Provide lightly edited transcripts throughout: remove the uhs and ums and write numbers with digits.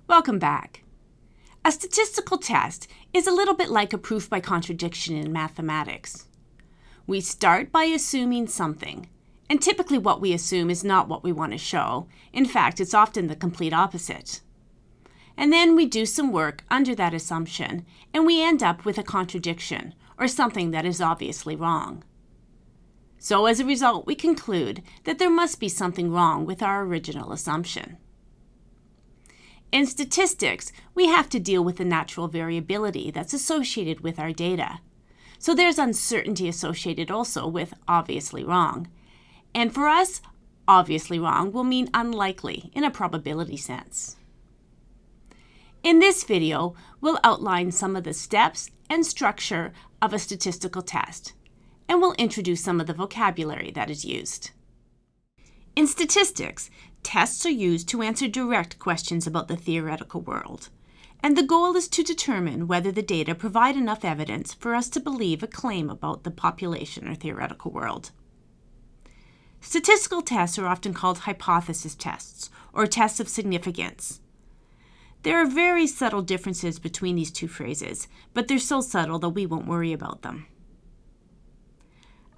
Welcome back. A statistical test is a little bit like a proof by contradiction in mathematics. We start by assuming something, and typically what we assume is not what we want to show. In fact, it's often the complete opposite. And then we do some work under that assumption, and we end up with a contradiction, or something that is obviously wrong. So as a result, we conclude that there must be something wrong with our original assumption. In statistics, we have to deal with the natural variability that's associated with our data. So there's uncertainty associated also with obviously wrong. And for us, obviously wrong will mean unlikely in a probability sense. In this video, we'll outline some of the steps and structure of a statistical test, and we'll introduce some of the vocabulary that is used. In statistics, tests are used to answer direct questions about the theoretical world, and the goal is to determine whether the data provide enough evidence for us to believe a claim about the population or theoretical world. Statistical tests are often called hypothesis tests or tests of significance. There are very subtle differences between these two phrases, but they're so subtle that we won't worry about them.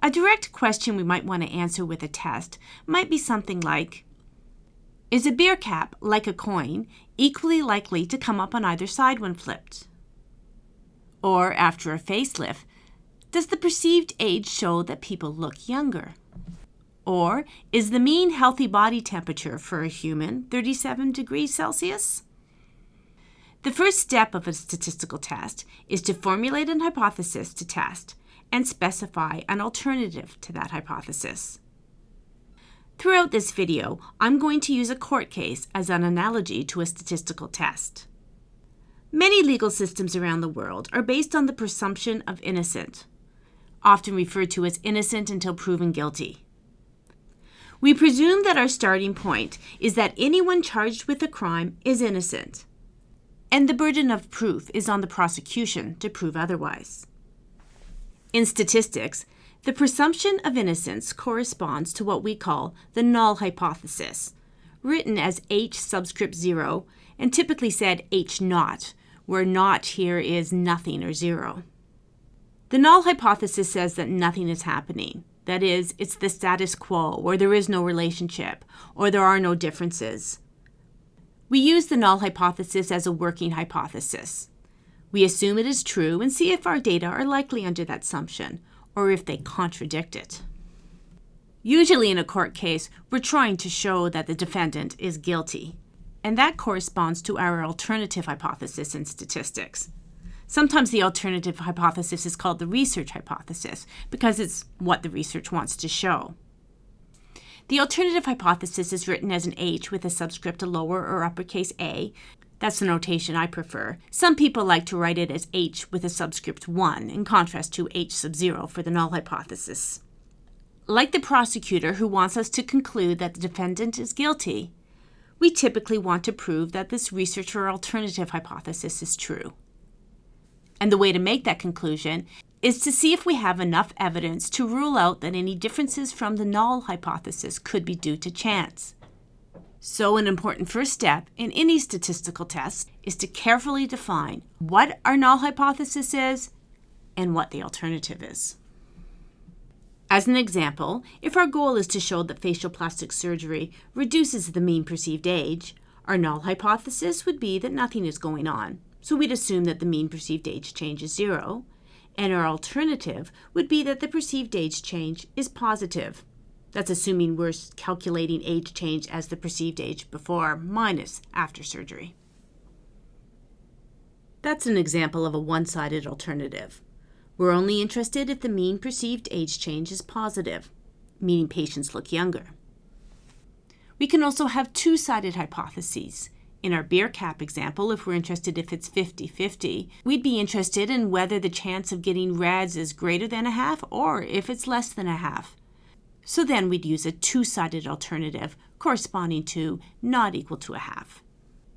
A direct question we might want to answer with a test might be something like, is a beer cap, like a coin, equally likely to come up on either side when flipped? Or, after a facelift, does the perceived age show that people look younger? Or, is the mean healthy body temperature for a human 37 degrees Celsius? The first step of a statistical test is to formulate an hypothesis to test and specify an alternative to that hypothesis. Throughout this video, I'm going to use a court case as an analogy to a statistical test. Many legal systems around the world are based on the presumption of innocence, often referred to as innocent until proven guilty. We presume that our starting point is that anyone charged with a crime is innocent, and the burden of proof is on the prosecution to prove otherwise. In statistics, the presumption of innocence corresponds to what we call the null hypothesis, written as H subscript 0 and typically said H naught, where naught here is nothing or zero. The null hypothesis says that nothing is happening. That is, it's the status quo, or there is no relationship, or there are no differences. We use the null hypothesis as a working hypothesis. We assume it is true and see if our data are likely under that assumption, or if they contradict it. Usually in a court case, we're trying to show that the defendant is guilty, and that corresponds to our alternative hypothesis in statistics. Sometimes the alternative hypothesis is called the research hypothesis because it's what the research wants to show. The alternative hypothesis is written as an H with a subscript, a lower or uppercase A. That's the notation I prefer. Some people like to write it as H with a subscript 1, in contrast to H sub 0 for the null hypothesis. Like the prosecutor who wants us to conclude that the defendant is guilty, we typically want to prove that this research or alternative hypothesis is true. And the way to make that conclusion is to see if we have enough evidence to rule out that any differences from the null hypothesis could be due to chance. So an important first step in any statistical test is to carefully define what our null hypothesis is and what the alternative is. As an example, if our goal is to show that facial plastic surgery reduces the mean perceived age, our null hypothesis would be that nothing is going on. So we'd assume that the mean perceived age change is 0, and our alternative would be that the perceived age change is positive. That's assuming we're calculating age change as the perceived age before minus after surgery. That's an example of a one-sided alternative. We're only interested if the mean perceived age change is positive, meaning patients look younger. We can also have two-sided hypotheses. In our beer cap example, if we're interested if it's 50-50, we'd be interested in whether the chance of getting reds is greater than a half or if it's less than a half. So then we'd use a two-sided alternative corresponding to not equal to a half.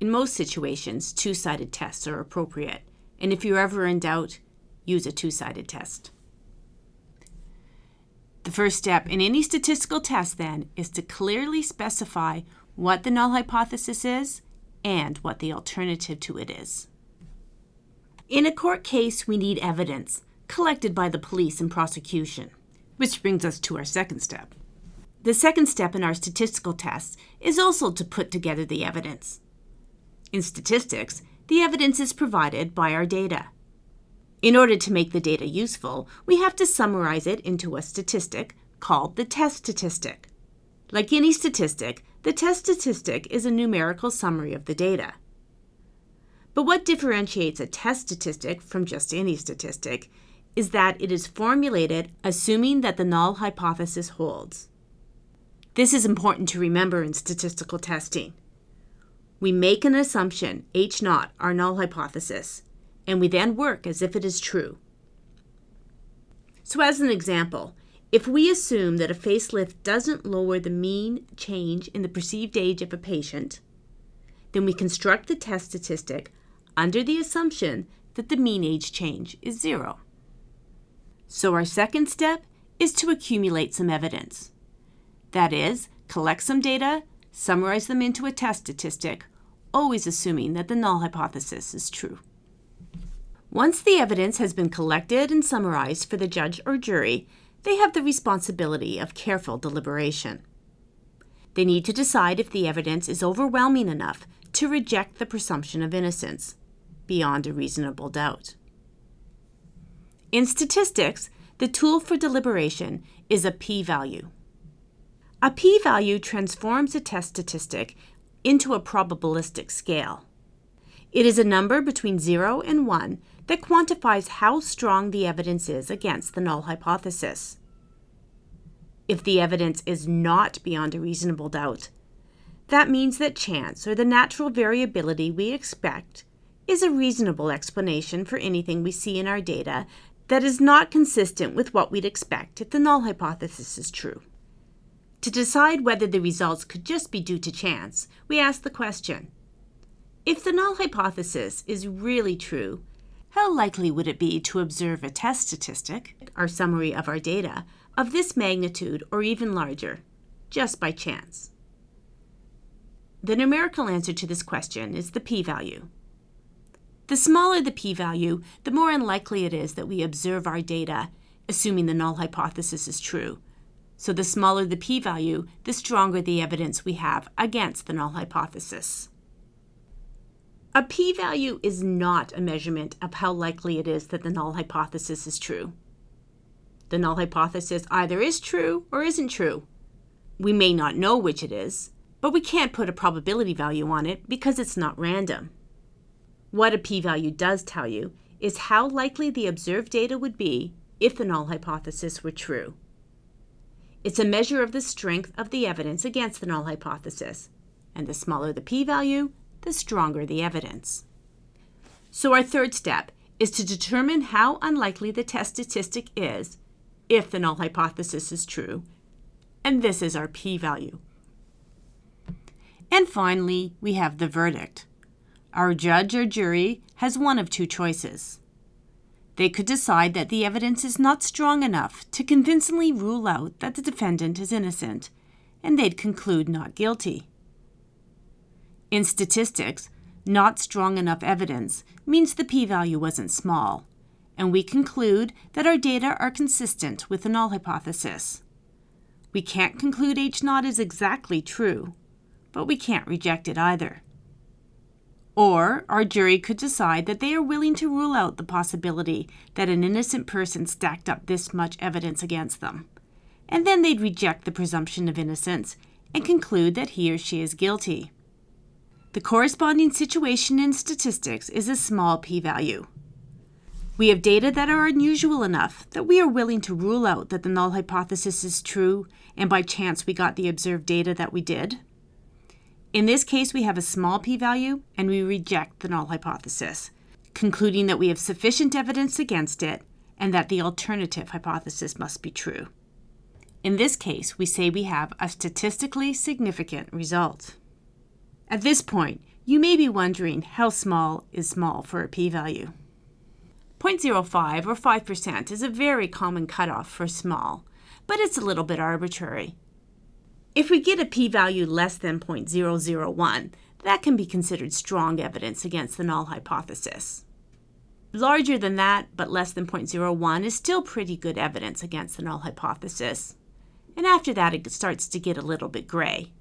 In most situations, two-sided tests are appropriate, and if you're ever in doubt, use a two-sided test. The first step in any statistical test, then, is to clearly specify what the null hypothesis is and what the alternative to it is. In a court case, we need evidence collected by the police and prosecution, which brings us to our second step. The second step in our statistical test is also to put together the evidence. In statistics, the evidence is provided by our data. In order to make the data useful, we have to summarize it into a statistic called the test statistic. Like any statistic, the test statistic is a numerical summary of the data. But what differentiates a test statistic from just any statistic is that it is formulated assuming that the null hypothesis holds. This is important to remember in statistical testing. We make an assumption, H0, our null hypothesis, and we then work as if it is true. So as an example, if we assume that a facelift doesn't lower the mean change in the perceived age of a patient, then we construct the test statistic under the assumption that the mean age change is 0. So our second step is to accumulate some evidence. That is, collect some data, summarize them into a test statistic, always assuming that the null hypothesis is true. Once the evidence has been collected and summarized for the judge or jury, they have the responsibility of careful deliberation. They need to decide if the evidence is overwhelming enough to reject the presumption of innocence, beyond a reasonable doubt. In statistics, the tool for deliberation is a p-value. A p-value transforms a test statistic into a probabilistic scale. It is a number between 0 and 1 that quantifies how strong the evidence is against the null hypothesis. If the evidence is not beyond a reasonable doubt, that means that chance, or the natural variability we expect, is a reasonable explanation for anything we see in our data that is not consistent with what we'd expect if the null hypothesis is true. To decide whether the results could just be due to chance, we ask the question, if the null hypothesis is really true, how likely would it be to observe a test statistic, our summary of our data, of this magnitude or even larger, just by chance? The numerical answer to this question is the p-value. The smaller the p-value, the more unlikely it is that we observe our data, assuming the null hypothesis is true. So the smaller the p-value, the stronger the evidence we have against the null hypothesis. A p-value is not a measurement of how likely it is that the null hypothesis is true. The null hypothesis either is true or isn't true. We may not know which it is, but we can't put a probability value on it because it's not random. What a p-value does tell you is how likely the observed data would be if the null hypothesis were true. It's a measure of the strength of the evidence against the null hypothesis, and the smaller the p-value, the stronger the evidence. So our third step is to determine how unlikely the test statistic is if the null hypothesis is true, and this is our p-value. And finally, we have the verdict. Our judge or jury has one of two choices. They could decide that the evidence is not strong enough to convincingly rule out that the defendant is innocent, and they'd conclude not guilty. In statistics, not strong enough evidence means the p-value wasn't small, and we conclude that our data are consistent with the null hypothesis. We can't conclude H0 is exactly true, but we can't reject it either. Or our jury could decide that they are willing to rule out the possibility that an innocent person stacked up this much evidence against them, and then they'd reject the presumption of innocence and conclude that he or she is guilty. The corresponding situation in statistics is a small p-value. We have data that are unusual enough that we are willing to rule out that the null hypothesis is true, and by chance we got the observed data that we did. In this case, we have a small p-value, and we reject the null hypothesis, concluding that we have sufficient evidence against it and that the alternative hypothesis must be true. In this case, we say we have a statistically significant result. At this point, you may be wondering how small is small for a p-value. 0.05 or 5% is a very common cutoff for small, but it's a little bit arbitrary. If we get a p-value less than 0.001, That can be considered strong evidence against the null hypothesis. Larger than that, but less than 0.01, is still pretty good evidence against the null hypothesis. And after that, it starts to get a little bit gray.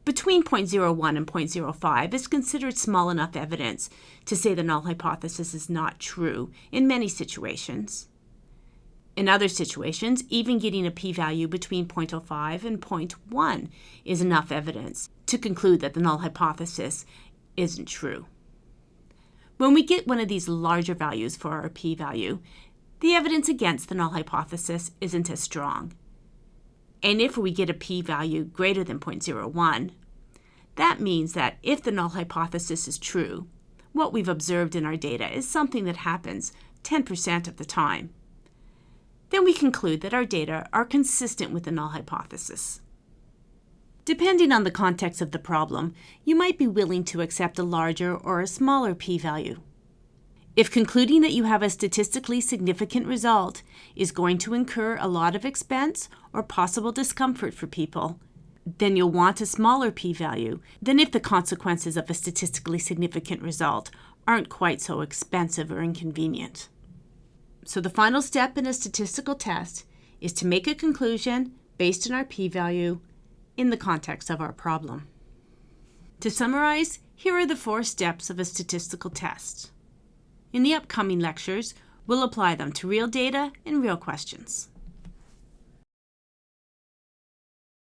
Between 0.01 and 0.05 is considered small enough evidence to say the null hypothesis is not true in many situations. In other situations, even getting a p-value between 0.05 and 0.1 is enough evidence to conclude that the null hypothesis isn't true. When we get one of these larger values for our p-value, the evidence against the null hypothesis isn't as strong. And if we get a p-value greater than 0.01, that means that if the null hypothesis is true, what we've observed in our data is something that happens 10% of the time. Then we conclude that our data are consistent with the null hypothesis. Depending on the context of the problem, you might be willing to accept a larger or a smaller p-value. If concluding that you have a statistically significant result is going to incur a lot of expense or possible discomfort for people, then you'll want a smaller p-value than if the consequences of a statistically significant result aren't quite so expensive or inconvenient. So the final step in a statistical test is to make a conclusion based on our p-value in the context of our problem. To summarize, here are the 4 steps of a statistical test. In the upcoming lectures, we'll apply them to real data and real questions.